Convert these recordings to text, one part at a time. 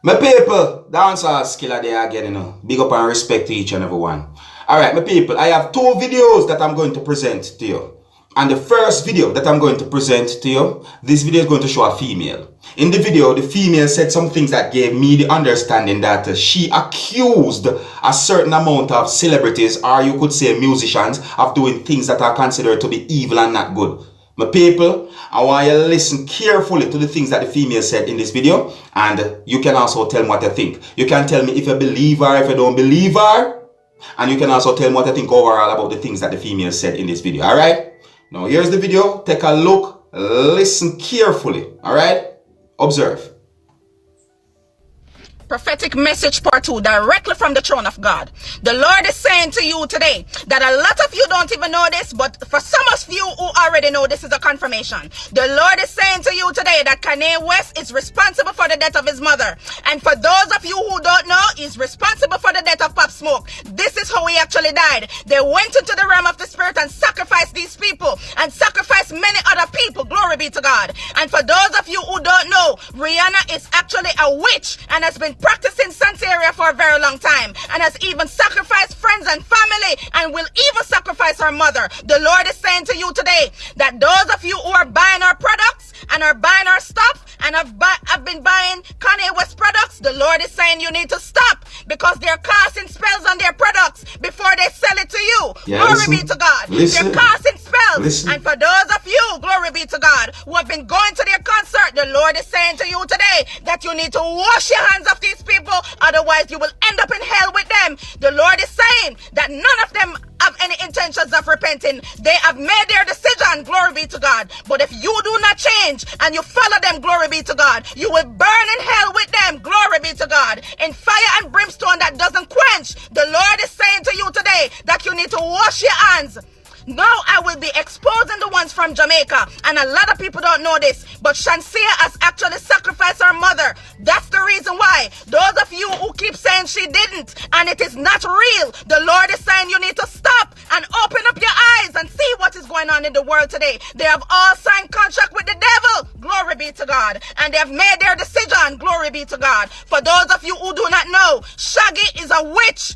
My people, Dancehall skilla there again, Big up and respect to each and every one. Alright, my people, I have two videos that I'm going to present to you. And the first video that I'm going to present to you, this video is going to show a female. In the video, the female said some things that gave me the understanding that she accused a certain amount of celebrities, or you could say musicians, of doing things that are considered to be evil and not good. My people, I want you to listen carefully to the things that the female said in this video, and you can also tell me what you think. You can tell me if you believe her, if you don't believe her, and you can also tell me what you think overall about the things that the female said in this video, alright? Now here's the video, take a look, listen carefully, alright? Observe. Prophetic message part 2, directly from the throne of God. The Lord is saying to you today that a lot of you don't even know this, but for some of you who already know, this is a confirmation. The Lord is saying to you today that Kanye West is responsible for the death of his mother. And for those of you who don't know, he's responsible for the death of Pop Smoke. This is how he actually died. They went into the realm of the spirit and sacrificed these people and sacrificed many other people. Glory be to God. And for those of you who don't know, Rihanna is actually a witch and has been practicing Shenseea for a very long time and has even sacrificed friends and family and will even sacrifice her mother. The Lord is saying to you today that those of you who are buying our products and are buying our stuff and have been buying Kanye West products, the Lord is saying you need to stop because they're casting spells on their products before they sell it to you. Yeah, glory be to God. They're casting spells. And for those of you, glory be to God, who have been going to their concert, the Lord is saying to you today that you need to wash your hands of these people, otherwise you will end up in hell with them. The Lord is saying that none of them have any intentions of repenting. They have made their decision, glory be to God. But if you do not change and you follow them, glory be to God, you will burn in hell with them, glory be to God, in fire and brimstone that doesn't quench. The Lord is saying to you today that you need to wash your hands. Now I will be exposing the ones from Jamaica, and a lot of people don't know this, but Shenseea has actually sacrificed her mother. That's the reason why. Those of you who keep saying she didn't and it is not real, the Lord is saying you need to stop and open up your eyes and see what is going on in the world today. They have all signed contract with the devil, glory be to God, and they have made their decision, glory be to God. For those of you who do not know, Shaggy is a witch.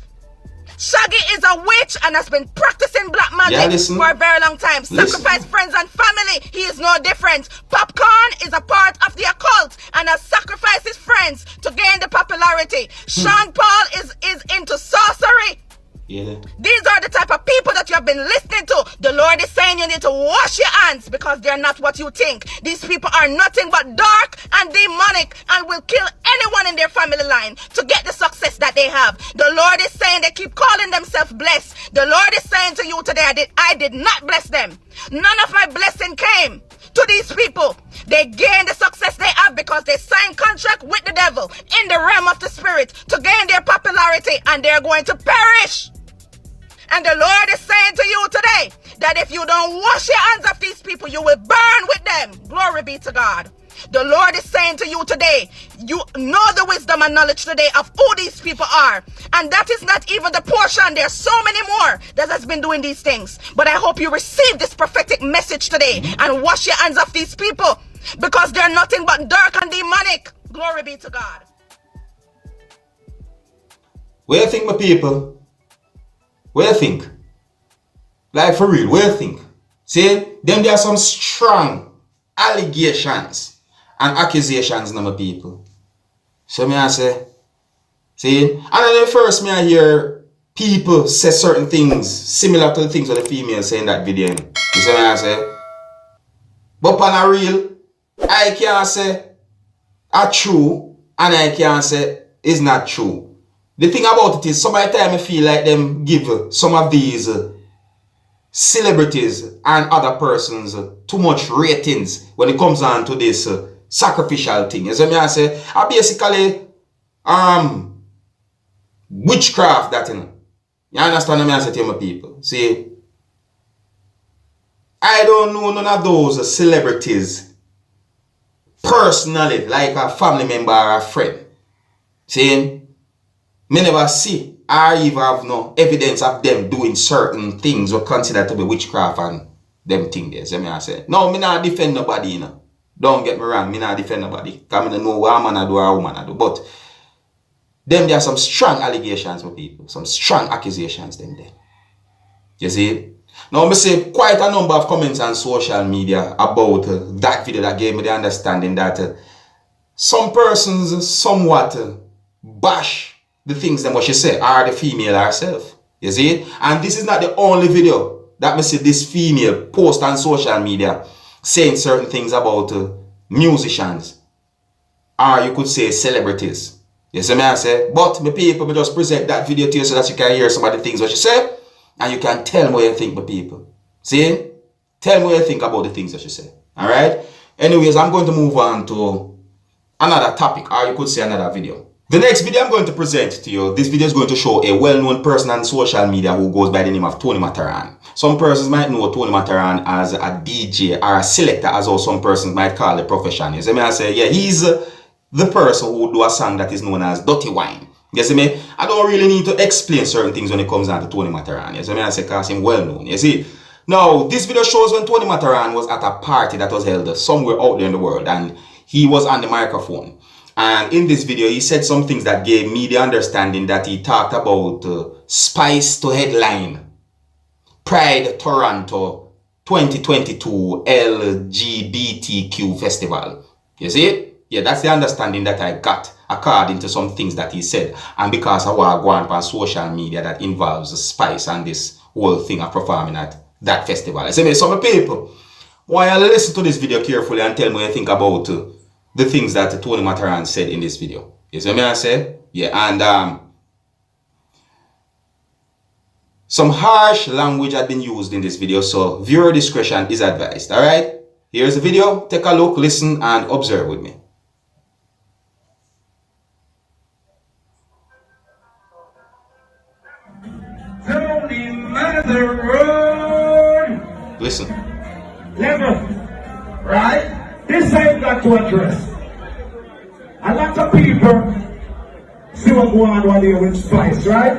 Shaggy is a witch and has been practicing black magic for a very long time. Sacrifice friends and family. He is no different. Popcaan is a part of the occult and has sacrificed his friends to gain the popularity. Sean Paul is into sorcery. Yeah. These are the type of people that you have been listening to. The Lord is saying you need to wash your hands because they're not what you think. These people are nothing but dark and demonic and will kill anyone in their family line to get the success that they have. The Lord is saying they keep calling themselves blessed. The Lord is saying to you today, I did not bless them. None of my blessing came to these people. They gain the success they have because they signed contract with the devil in the realm of the spirit to gain their popularity, and they're going to perish. And the Lord is saying to you today that if you don't wash your hands of these people, you will burn with them. Glory be to God. The Lord is saying to you today, you know the wisdom and knowledge today of who these people are. And that is not even the portion. There are so many more that has been doing these things. But I hope you receive this prophetic message today and wash your hands of these people because they're nothing but dark and demonic. Glory be to God. What do you think, my people? What do you think? Like for real, what do you think? See, there are some strong allegations and accusations now, my people. So me I say, see, and then first me I hear people say certain things similar to the things that the female say in that video. You see me I say? But on a real, I can't say are true and I can't say it's not true. The thing about it is, some of the time I feel like them give some of these celebrities and other persons too much ratings when it comes on to this sacrificial thing. You see me I say? I basically witchcraft that, you know. You understand what I say to you, my people? See, I don't know none of those celebrities personally, like a family member or a friend. See, me never see or even have no evidence of them doing certain things or considered to be witchcraft and them things there. So me I say, no, me not defend nobody, you know. Don't get me wrong, me not defend nobody. Because I don't know what a man do or a woman do. But Them there are some strong allegations, my people. Some strong accusations them there. You see? Now, I say quite a number of comments on social media about that video that gave me the understanding that some persons somewhat bash the things that what she said, are the female herself. You see? And this is not the only video that I see this female post on social media saying certain things about musicians, or you could say celebrities. You see me I say? But my people, me just present that video to you so that you can hear some of the things what she said, and you can tell me what you think, my people. See? Tell me what you think about the things that she said. Alright? Anyways, I'm going to move on to another topic, or you could say another video. The next video I'm going to present to you, this video is going to show a well-known person on social media who goes by the name of Tony Matterhorn. Some persons might know Tony Matterhorn as a DJ or a selector, as well some persons might call the profession. You see me I say, yeah, he's the person who do a song that is known as Dirty Wine. You see me? I don't really need to explain certain things when it comes down to Tony Matterhorn. You see me I say, because he's well known. You see? Now, this video shows when Tony Matterhorn was at a party that was held somewhere out there in the world, and he was on the microphone. And in this video, he said some things that gave me the understanding that he talked about Spice to headline Pride Toronto 2022 LGBTQ Festival. You see it? Yeah, that's the understanding that I got according to some things that he said. And because I was going on social media that involves Spice and this whole thing of performing at that festival. I say, some people, why you listen to this video carefully and tell me what you think about the things that Tony Matterhorn said in this video. You see what I say? Yeah, and some harsh language had been used in this video, so viewer discretion is advised. Alright? Here's the video. Take a look, listen, and observe with me. Tony Matterhorn. Listen. Level. Right? This I've got to address. A lot of people see what going on one day with Spice, right?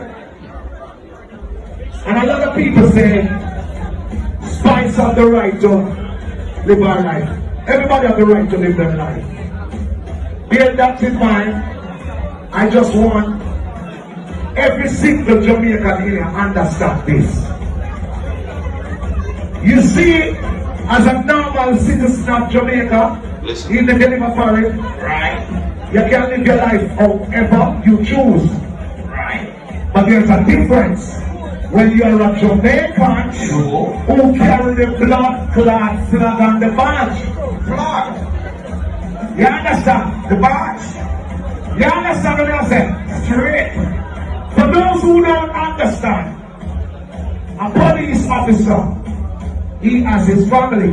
And a lot of people say Spice have the right to live our life. Everybody have the right to live their life. Bear that in mind, I just want every single Jamaican here understand this. You see, as a normal citizen of Jamaica, in the delivery, right? You can live your life however you choose, right? But there's a difference when you're a Jamaican who carry the blood clot flag on the badge. Blood. You understand? The badge. You understand what I said? Straight. For those who don't understand, a police officer, he has his family,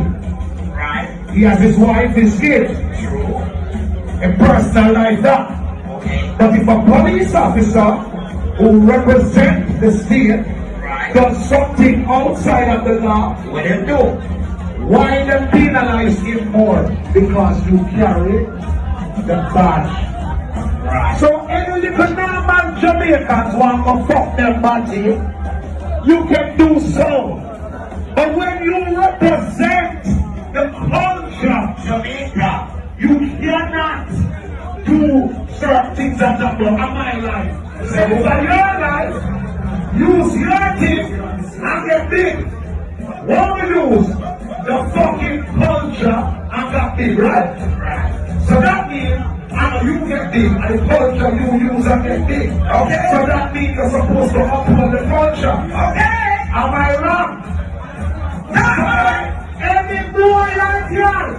right? He has his wife, his kids, true. A personal life that. Okay. But if a police officer who represents the state right. does something outside of the law, what they do? Why them penalize him more? Because you carry the badge. Right. So any little normal Jamaicans want to fuck their body, you can do so. But when you represent the culture of Jamaica, you cannot do certain things that are my life. So for your life, use your thing and get big. What we lose, the fucking culture and get big, right? So that means, you get big, and the culture you use and get big. Okay? So that means you're supposed to uphold the culture. Okay? Am I wrong? Every boy like girl,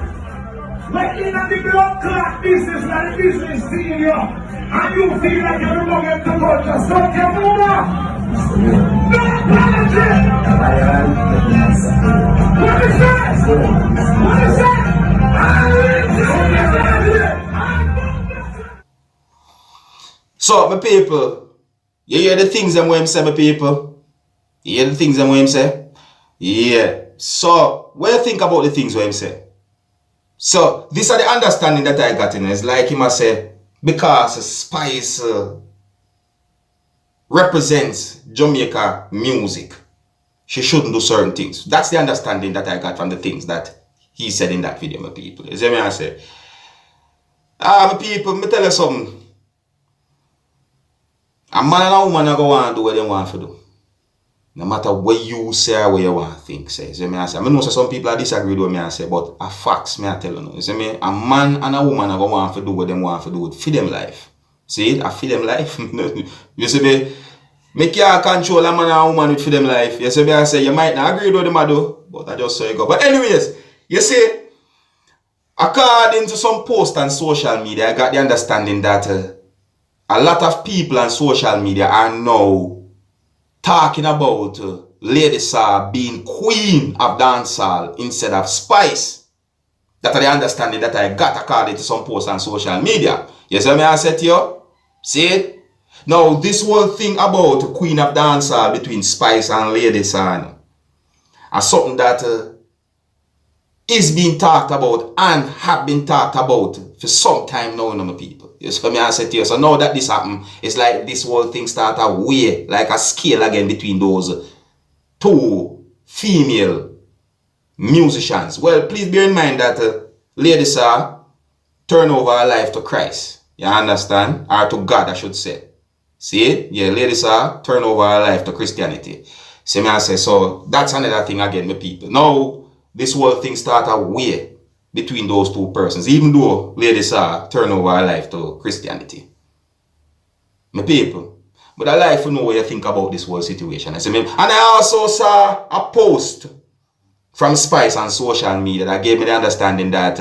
when in the blood clot business, like the business CEO, and you feel like you're going to get the culture, so your mama, no apology. What is that? What is that? So, my people, you hear the things I'm going to say, my people? You hear the things I'm going to say? Yeah. So, what do you think about the things what him say? So, these are the understanding that I got in. It's like him I say, because Spice represents Jamaica music, she shouldn't do certain things. That's the understanding that I got from the things that he said in that video, my people. You see me I say? My people, let me tell you something. A man and a woman are going to do what they want to do. No matter what you say or what you want to think. Say. So I know some people disagree with what I say, but a facts me I tell you. You see me? A man and a woman are going to want to do what they want to do. Feed them life. See it? I feed them life. You see me? Make you control a man and a woman with feed them life. You see me? I say you might not agree with them, but I just say go. But anyways, you see, according to some posts on social media, I got the understanding that a lot of people on social media are now talking about Lady Saw being queen of dancehall instead of Spice. That's the understanding that I got according to some posts on social media. You see me I said to you? See it? Now this whole thing about queen of dancehall between Spice and Lady Saw is something that is being talked about and have been talked about for some time now, my people. You see me I said to you? So now that this happened, it's like this whole thing start a way, like a scale again between those two female musicians. Well, please bear in mind that Lady Saw turn over her life to Christ. You understand? Or to God, I should say. See it? Yeah, Lady Saw turn over her life to Christianity. See me I say, so that's another thing again, my people. Now, this whole thing start a way between those two persons, even though Lady Saw turn over her life to Christianity. My people, but I like to know what you think about this whole situation. And I also saw a post from Spice on social media that gave me the understanding that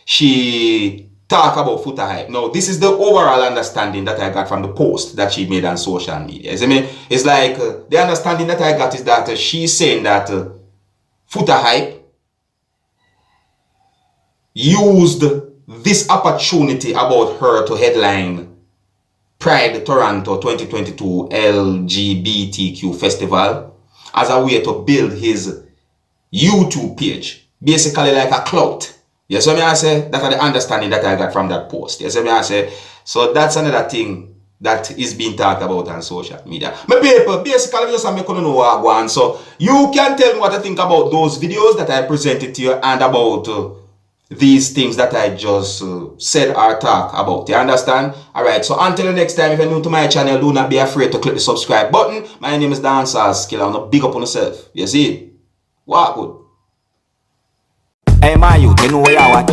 she talk about foot hype. Now, this is the overall understanding that I got from the post that she made on social media. It's like the understanding that I got is that she's saying that foot hype used this opportunity about her to headline Pride Toronto 2022 LGBTQ Festival as a way to build his YouTube page. Basically like a clout. You see me I say? That's the understanding that I got from that post. You see me I say? So that's another thing that is being talked about on social media. My people, basically just I'm going to know what I want. So you can tell me what I think about those videos that I presented to you and about these things that I just said or talk about. You understand? Alright, so until the next time, if you're new to my channel, do not be afraid to click the subscribe button. My name is Dancehall. I'm big up on yourself. You see? What good? Hey, my youth, you know where you are.